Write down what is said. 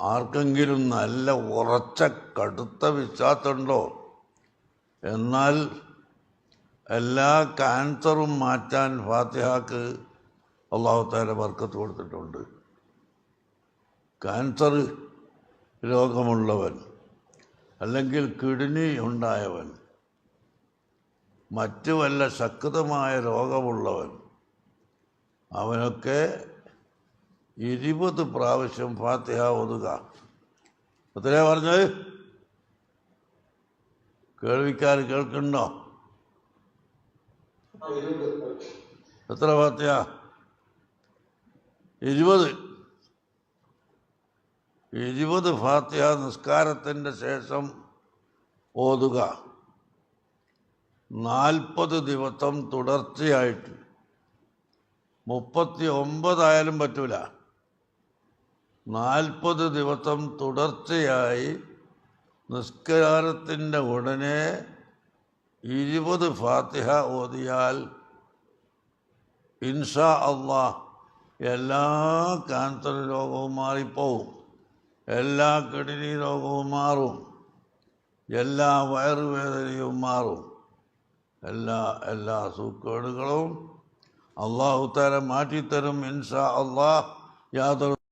ആർക്കെങ്കിലും നല്ല ഉറച്ച കടുത്ത വിശ്വാസമുണ്ടോ? എന്നാൽ എല്ലാ ക്യാൻസറും മാറ്റാൻ ഫാത്തിഹക്ക് അല്ലാഹു തആല ബർക്കത്ത് കൊടുത്തിട്ടുണ്ട്. ക്യാൻസർ രോഗമുള്ളവൻ, അല്ലെങ്കിൽ കിഡ്നി ഉണ്ടായവൻ, മറ്റു വല്ല ശക്തമായ രോഗമുള്ളവൻ, അവനൊക്കെ 20 പ്രാവശ്യം ഫാത്തിഹ ഓതുക. എത്രയാ പറഞ്ഞത്? കേൾവിക്കാർ കേൾക്കണ്ടോ? എത്ര ഫാത്തിഹ? 20 ഫാത്തിഹ നിസ്കാരത്തിൻ്റെ ശേഷം ഓതുക. 40 ദിവസം തുടർച്ചയായിട്ട്. 39 ആയാലും പറ്റൂല. 40 ദിവസം തുടർച്ചയായി നിസ്കാരത്തിൻ്റെ ഉടനെ 20 ഫാത്തിഹ ഓതിയാൽ ഇൻഷാ അല്ലാഹ് എല്ലാ ക്യാൻസർ രോഗവും മാറിപ്പോവും, എല്ലാ കിഡ്നി രോഗവും മാറും, എല്ലാ വയറുവേദനയും മാറും, എല്ലാ സൂക്കേടുകളും അല്ലാഹു തആല മാറ്റിത്തരും ഇൻഷാ അല്ലാഹ്. യാതൊരു